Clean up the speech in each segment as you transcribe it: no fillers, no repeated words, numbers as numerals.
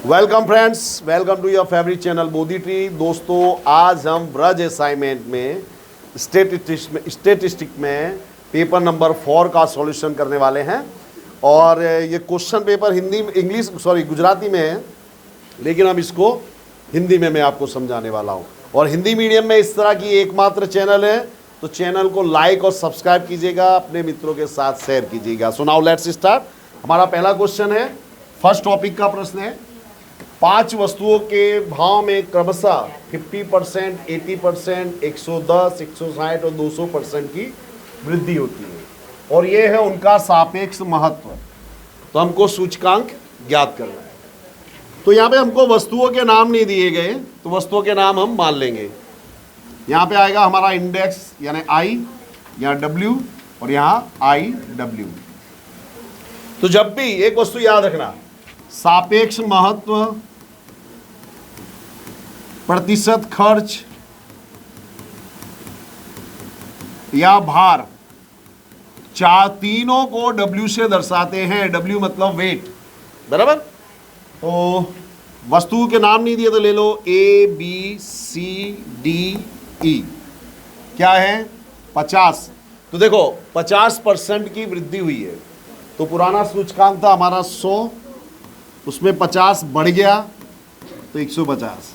Welcome friends, welcome to your favourite channel Bodhi tree. दोस्तों, आज हम ब्रज असाइनमेंट में स्टेटिस्टिक में पेपर नंबर 4 का सॉल्यूशन करने वाले हैं। और ये क्वेश्चन पेपर गुजराती में है, लेकिन अब इसको हिंदी में मैं आपको समझाने वाला हूँ। और हिंदी मीडियम में इस तरह की एकमात्र चैनल है, तो चैनल को लाइक और सब्सक्राइब कीजिएगा, अपने मित्रों के साथ शेयर कीजिएगा। So now let's start. हमारा पहला क्वेश्चन है, फर्स्ट टॉपिक का प्रश्न है, 5 वस्तुओं के भाव में क्रमशः 50%, 80%, 110, 160 और 200% की वृद्धि होती है, और ये है उनका सापेक्ष महत्व। तो हमको सूचकांक ज्ञात करना है। तो यहाँ पे हमको वस्तुओं के नाम नहीं दिए गए, तो वस्तुओं के नाम हम मान लेंगे। यहाँ पे आएगा हमारा इंडेक्स यानी I, यहाँ W और यहाँ IW। तो जब भी एक वस्तु याद रखना, सापेक्ष महत्व, प्रतिशत खर्च या भार, तीनों को W से दर्शाते हैं। W मतलब वेट, बराबर। तो वस्तु के नाम नहीं दिए तो ले लो A, B, C, D, E। क्या है? 50। तो देखो 50% की वृद्धि हुई है। तो पुराना सूचकांक था हमारा 100, उसमें 50 बढ़ गया तो 150।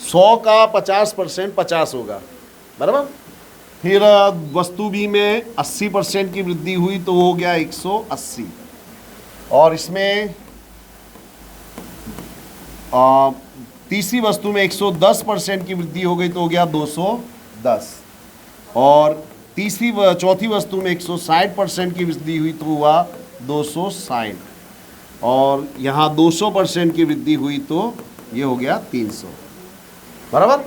100 का 50% 50 होगा, बराबर। फिर वस्तु बी में 80% की वृद्धि हुई तो हो गया 180। और इसमें तीसरी वस्तु में 110% की वृद्धि हो गई तो हो गया 210। और चौथी वस्तु में 160% की वृद्धि हुई तो हुआ 260। और यहाँ 200% की वृद्धि हुई तो ये हो गया 300, बराबर।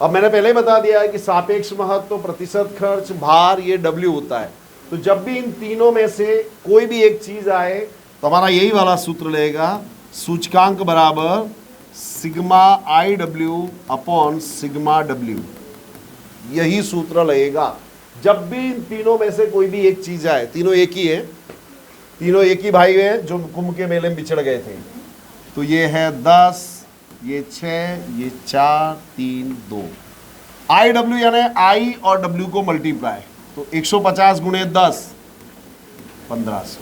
अब मैंने पहले ही बता दिया है कि सापेक्ष महत्व, प्रतिशत खर्च, भार, ये W होता है। तो जब भी इन तीनों में से कोई भी एक चीज आए तो हमारा यही वाला सूत्र रहेगा, सूचकांक बराबर sigma IW upon sigma W। यही सूत्र लगेगा जब भी इन तीनों में से कोई भी एक चीज आए। तीनों एक ही है, तीनों एक ही भाई हैं जो कुंभ के मेले में बिछड़ गए थे। तो ये है 10, ये 6, ये 4, 3, 2। IW यानी I और W को मल्टीप्लाई, तो 150 गुणे 10 1500,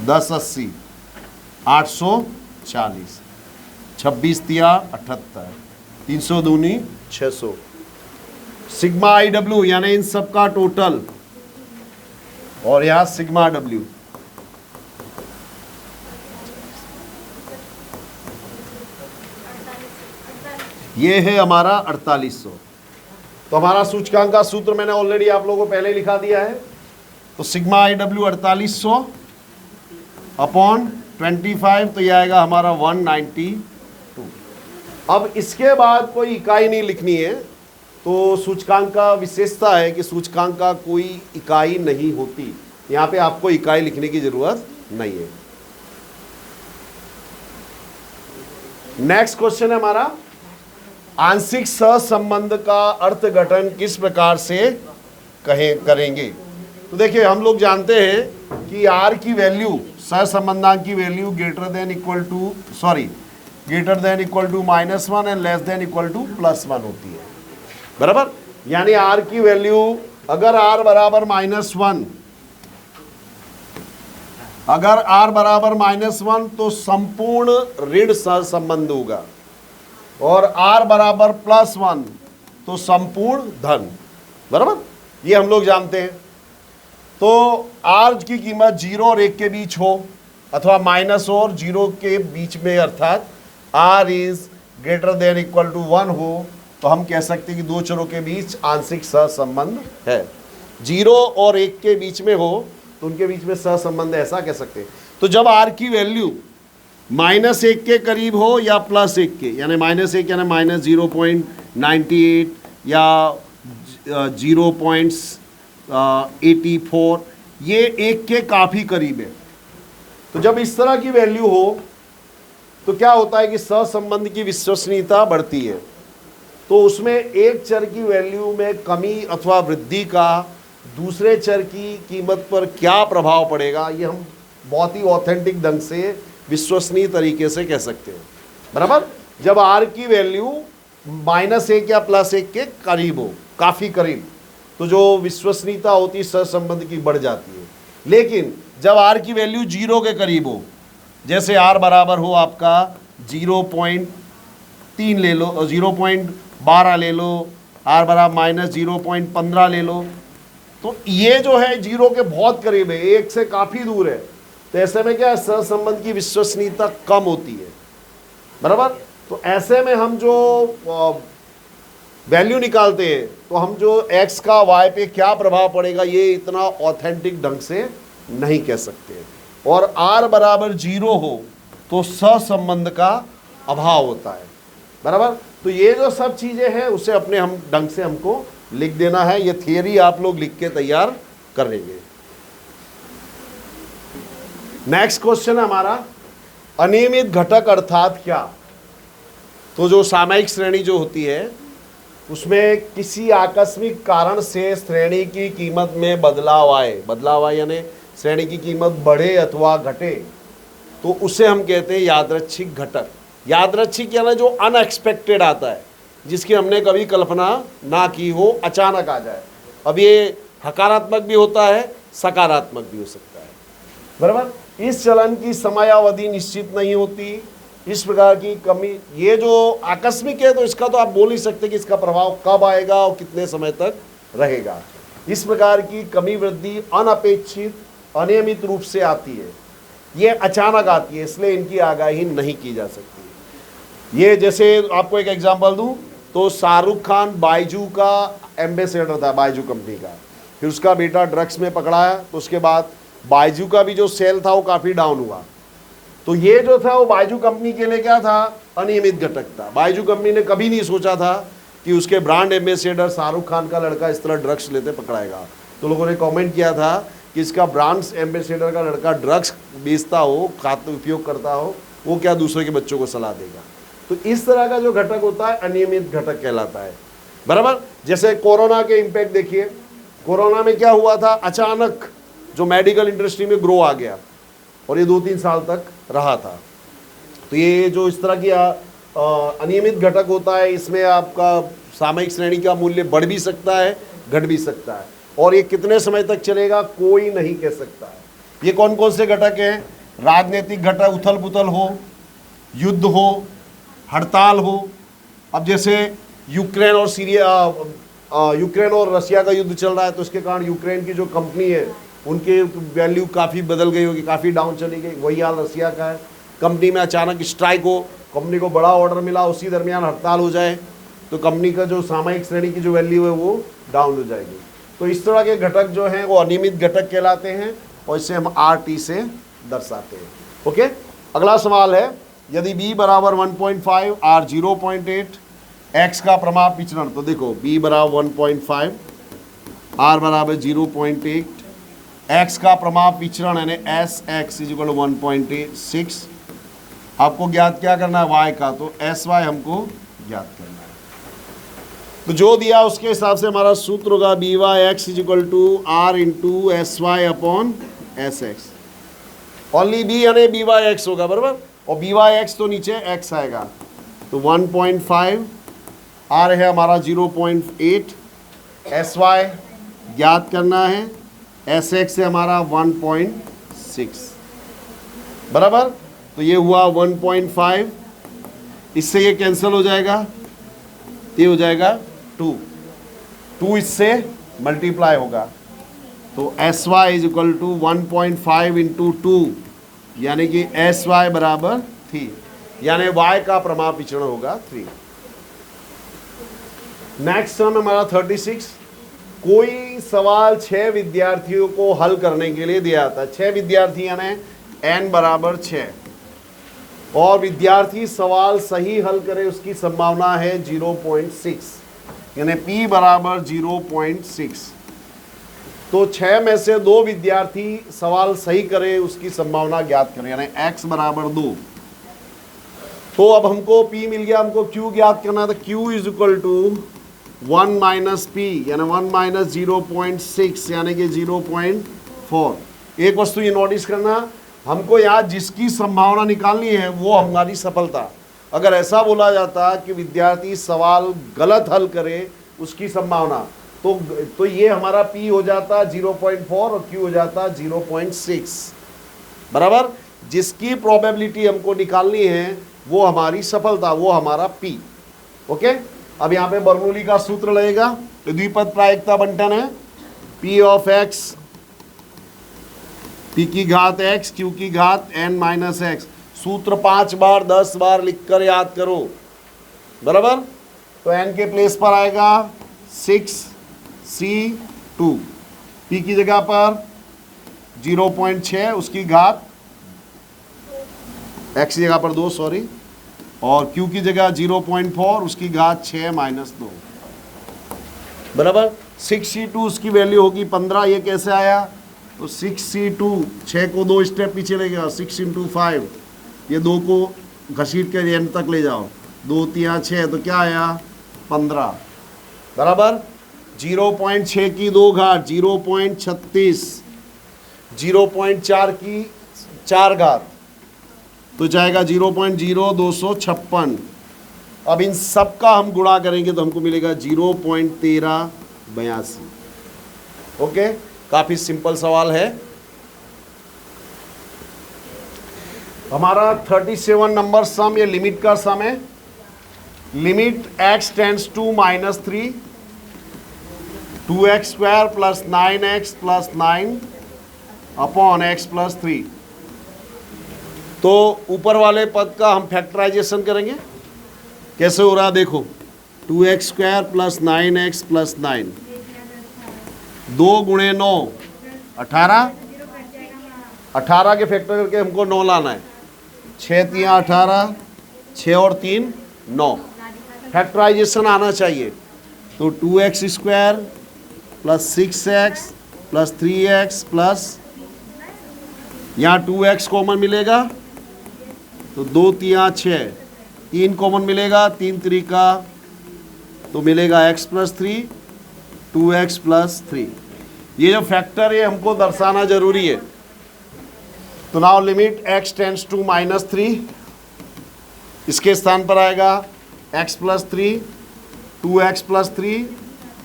10 80 840, 26 तिया 78, 300 दूनी 600। सिग्मा IW यानी इन सब का टोटल, और यहां सिग्मा W। ये है हमारा 4800। तो हमारा सूचकांक का सूत्र मैंने ऑलरेडी आप लोगों को पहले ही लिखा दिया है। तो सिग्मा IW 4800 अपॉन 25, तो यह आएगा हमारा 192। अब इसके बाद कोई इकाई नहीं लिखनी है। तो सूचकांक का विशेषता है कि सूचकांक का कोई इकाई नहीं होती। यहाँ पे आपको इकाई लिखने की जरूरत नहीं है। नेक्स्ट क्वेश्चन है हमारा, आंशिक सहसंबंध का अर्थघटन किस प्रकार से करेंगे। तो देखिए, हम लोग जानते हैं कि R की वैल्यू, सहसंबंधांक की value greater than equal to -1 and less than equal to +1 होती है, बराबर। यानी R की वैल्यू अगर R बराबर -1, अगर R बराबर -1 तो संपूर्ण ऋण सहसंबंध होगा, और R बराबर +1 तो संपूर्ण धन, बराबर। ये हम लोग जानते हैं। तो R की कीमत 0 और 1 के बीच हो, अथवा माइनस और 0 के बीच में, अर्थात R is greater than equal to 1 हो, तो हम कह सकते हैं कि दो चरों के बीच आंशिक सहसंबंध है। 0 और 1 के बीच में हो तो उनके बीच में सहसंबंध, ऐसा कह सकते हैं। तो जब R की वैल्यू -1 के करीब हो या +1 के, यानी -1 यानी -0.98 या 0.84, ये 1 के काफ़ी करीब है। तो जब इस तरह की वैल्यू हो तो क्या होता है कि सहसंबंध की विश्वसनीयता बढ़ती है। तो उसमें एक चर की वैल्यू में कमी अथवा वृद्धि का दूसरे चर की कीमत पर क्या प्रभाव पड़ेगा, ये हम बहुत ही ऑथेंटिक ढंग से, विश्वसनीय तरीके से कह सकते हो, बराबर। जब r की वैल्यू -1 या +1 के करीब हो, काफी करीब, तो जो विश्वसनीयता होती है सहसंबंध की बढ़ जाती है। लेकिन जब r की वैल्यू 0 के करीब हो, जैसे r बराबर हो आपका 0.3 ले लो, 0.12 ले लो, r बराबर -0.15 ले लो, तो ये जो है 0 के बहुत करीब है, 1 से काफी दूर है। तो ऐसे में क्या है, सहसंबंध की विश्वसनीयता कम होती है, बराबर। तो ऐसे में हम जो वैल्यू निकालते हैं, तो हम जो x का y पे क्या प्रभाव पड़ेगा, ये इतना ऑथेंटिक ढंग से नहीं कह सकते। और r बराबर 0 हो तो सहसंबंध का अभाव होता है, बराबर। तो ये जो सब चीजें हैं उसे अपने हम ढंग से हमको लिख देना है। ये थियरी आप लोग लिख के तैयार करेंगे। नेक्स्ट क्वेश्चन है हमारा, अनियमित घटक अर्थात क्या। तो जो सामयिक श्रेणी जो होती है, उसमें किसी आकस्मिक कारण से श्रेणी की कीमत में बदलाव आए यानी श्रेणी की कीमत बढ़े अथवा घटे, तो उसे हम कहते हैं यादृच्छिक घटक। यादृच्छिक यानी जो अनएक्सपेक्टेड आता है, जिसकी हमने कभी कल्पना ना की हो, अचानक आ जाए। अब ये हकारात्मक भी होता है, सकारात्मक भी हो सकता है, बराबर। इस चलन की समयावधि निश्चित नहीं होती। इस प्रकार की कमी, ये जो आकस्मिक है, तो इसका तो आप बोल ही सकते कि इसका प्रभाव कब आएगा और कितने समय तक रहेगा। इस प्रकार की कमी वृद्धि अनपेक्षित, अनियमित रूप से आती है, ये अचानक आती है, इसलिए इनकी आगाही नहीं की जा सकती। ये जैसे आपको एक एग्जांपल दूं, तो शाहरुख खान बायजू का एम्बेसडर था, बायजू कंपनी का। फिर उसका बेटा ड्रग्स में पकड़ाया, तो उसके बाद बायजू का भी जो सेल था वो काफ़ी डाउन हुआ। तो ये जो था वो बायजू कंपनी के लिए क्या था, अनियमित घटक था। बायजू कंपनी ने कभी नहीं सोचा था कि उसके ब्रांड एम्बेसडर शाहरुख खान का लड़का इस तरह ड्रग्स लेते पकड़ाएगा। तो लोगों ने कमेंट किया था कि इसका ब्रांड एम्बेसडर का लड़का ड्रग्स बेचता हो, खाते उपयोग करता हो, वो क्या दूसरे के बच्चों को सलाह देगा। तो इस तरह का जो घटक होता है अनियमित घटक कहलाता है, बराबर। जैसे कोरोना के इम्पैक्ट देखिए, कोरोना में क्या हुआ था, अचानक जो मेडिकल इंडस्ट्री में ग्रो आ गया और ये 2-3 साल तक रहा था। तो ये जो इस तरह की अनियमित घटक होता है, इसमें आपका सामयिक श्रेणी का मूल्य बढ़ भी सकता है, घट भी सकता है, और ये कितने समय तक चलेगा कोई नहीं कह सकता है। ये कौन कौन से घटक हैं, राजनीतिक घटक, उथल पुथल हो, युद्ध हो, हड़ताल हो। अब जैसे यूक्रेन और रशिया का युद्ध चल रहा है, तो इसके कारण यूक्रेन की जो कंपनी है उनकी वैल्यू काफ़ी बदल गई होगी, काफ़ी डाउन चली गई। वही हाल रशिया का है, कंपनी में अचानक स्ट्राइक हो, कंपनी को बड़ा ऑर्डर मिला, उसी दरमियान हड़ताल हो जाए, तो कंपनी का जो सामयिक श्रेणी की जो वैल्यू है वो डाउन हो जाएगी। तो इस तरह के घटक जो हैं वो अनियमित घटक कहलाते हैं, और इसे हम RT से दर्शाते हैं। ओके, अगला सवाल है, यदि b बराबर 1.5, r 0.8, x का प्रमाप विचरण। तो देखो b बराबर 1.5, r बराबर 0.8, x का प्रमाप विचरण यानी SX = 1.6। आपको ज्ञात क्या करना है, y का, तो SY हमको ज्ञात करना है। तो जो दिया उसके हिसाब से हमारा सूत्र होगा BYX = R × SY/SX। Only B यानी BYX होगा, बराबर, और BYX तो नीचे x आएगा। तो 1.5, R है हमारा 0.8, SY ज्ञात करना है, SX है हमारा 1.6, बराबर। तो ये हुआ 1.5, इससे ये कैंसिल हो जाएगा, ये हो जाएगा 2 इससे मल्टीप्लाई होगा। तो SY = 1.5 × 2, यानी कि SY बराबर 3, यानी Y का प्रमाप विचरण होगा 3। नेक्स्ट सम हमारा 36। कोई सवाल 6 विद्यार्थियों को हल करने के लिए दिया जाता है। 6 विद्यार्थी यानी n बराबर 6, और विद्यार्थी सवाल सही हल करे उसकी संभावना है 0.6, यानी p बराबर 0.6। तो 6 में से 2 विद्यार्थी सवाल सही करे उसकी संभावना ज्ञात करें, यानी x बराबर 2। तो अब हमको p मिल गया, हमको q ज्ञात करना था। q = 1 - p, यानी 1 - 0.6, यानी कि 0.4। एक वस्तु ये नोटिस करना, हमको यहाँ जिसकी संभावना निकालनी है वो हमारी सफलता। अगर ऐसा बोला जाता कि विद्यार्थी सवाल गलत हल करे उसकी संभावना, तो ये हमारा P हो जाता 0.4 और Q हो जाता 0.6, बराबर। जिसकी प्रोबेबिलिटी हमको निकालनी है वो हमारी सफलता, वो हमारा P। ओके, अब यहाँ पे बर्नौली का सूत्र लगेगा। तो द्विपद प्रायिकता बंटन है P ऑफ x, P की घात x, Q की घात n माइनस x। सूत्र 5 बार 10 बार लिखकर याद करो, बराबर। तो n के प्लेस पर आएगा 6c2, P की जगह पर 0.6 उसकी घात, x की जगह पर 2 सॉरी, और Q की जगह 0.4 उसकी घात 6 माइनस 2, बराबर। 6c2 उसकी वैल्यू होगी 15। ये कैसे आया? तो 6c2, 6 को 2 स्टेप पीछे ले गया, 6 × 5, ये 2 को घसीट के एंड तक ले जाओ, 2 3 6, तो क्या आया? 15, बराबर। 0.6 की 2 घात 0.36, 0.4 की 4 घात तो जाएगा 0.0256। अब इन सब का हम गुणा करेंगे तो हमको मिलेगा 0.1382। ओके, काफी सिंपल सवाल है। हमारा 37 नंबर सम, ये लिमिट का सम है। Limit x tends to -3, 2x² + 9x + 9 upon x + 3। तो ऊपर वाले पद का हम फैक्टराइजेशन करेंगे। कैसे हो रहा है देखो, 2x² + 9x + 9, 2 × 9 18, 18 के फैक्टर करके हमको 9 लाना है। 6 3 18, 6 और 3 9, फैक्टराइजेशन आना चाहिए। तो 2x² + 6x + 3x प्लस, यहाँ 2x कॉमन मिलेगा तो 2 3 6, 3 कॉमन मिलेगा, 3 3 का तो मिलेगा x + 3, 2x + 3। ये जो फैक्टर है हमको दर्शाना जरूरी है। तो now limit x tends to -3, इसके स्थान पर आएगा x + 3, 2x + 3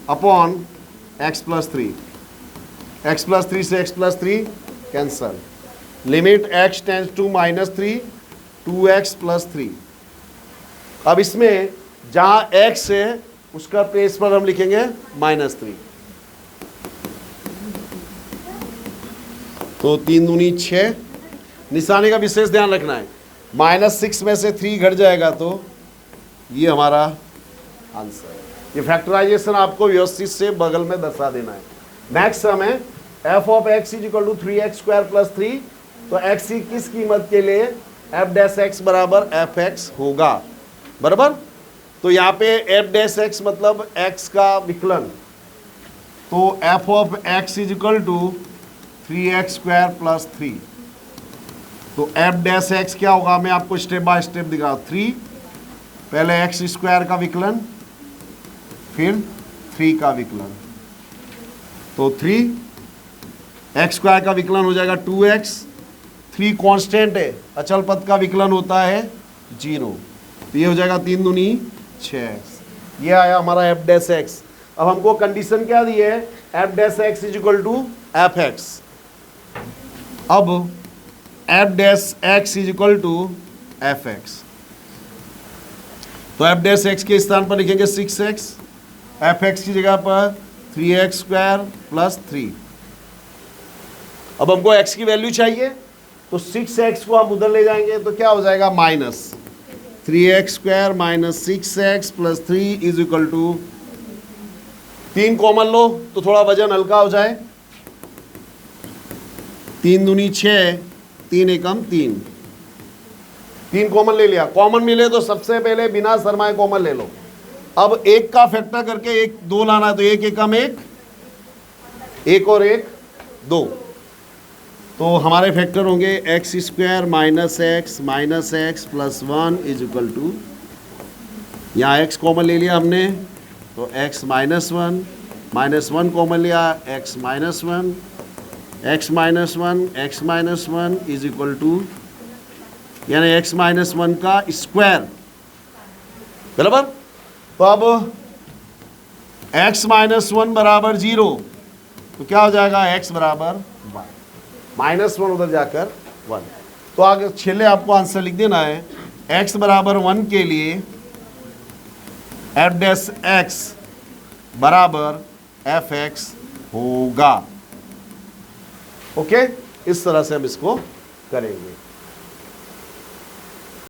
upon x + 3। x + 3 से x + 3 cancel. Limit x tends to -3, 2x + 3। अब इसमें जहां x है उसका प्लेस पर हम लिखेंगे -3। तो 3 दूनी 6, निशानी का विशेष ध्यान रखना है। -6 में से 3 घट जाएगा तो ये हमारा आंसर है। ये फैक्टराइजेशन आपको व्यवस्थित से बगल में दर्शा देना है। नेक्स्ट सम है f ऑफ x = 3x² + 3। तो x की किस कीमत के लिए f' बराबर fx होगा, बराबर। तो यहाँ पे f' मतलब x का विकलन। तो f ऑफ x = 3x² + 3। तो f' क्या होगा, मैं आपको स्टेप बाय स्टेप दिखा। 3 पहले x² का विकलन, फिर 3 का विकलन। तो 3 x² का विकलन हो जाएगा 2x, 3 कांस्टेंट है, अचल पद का विकलन होता है 0, तो ये हो जाएगा 3 दूनी 6x। ये आया हमारा f'। अब हमको कंडीशन क्या दी है, f' = fx। अब f' = fx, तो f' के स्थान पर लिखेंगे 6x, fx की जगह पर 3x² + 3। अब हमको x की वैल्यू चाहिए तो 6x को हम उधर ले जाएंगे तो क्या हो जाएगा, -3x² - 6x + 3 = 3 कॉमन लो तो थोड़ा वजन हल्का हो जाए। 3 दूनी 6, 3 एकम 3, 3 कॉमन ले लिया। कॉमन मिले तो सबसे पहले बिना शर्माए कॉमन ले लो। अब 1 का फैक्टर करके 1 2 लाना है, तो 1 एकम 1, 1 और 1 2। तो हमारे फैक्टर होंगे x² - x - x + 1 = यहाँ x कॉमन ले लिया हमने तो x - 1, -1 कॉमन लिया x - 1, x minus one is equal to, यानी x माइनस वन का स्क्वायर, बराबर। तो अब x माइनस वन बराबर 0, तो क्या हो जाएगा, x बराबर 1, माइनस वन उधर जाकर 1। तो आगे छेले आपको आंसर लिख देना है, x बराबर 1 के लिए f डैश x बराबर fx होगा। ओके, इस तरह से हम इसको करेंगे।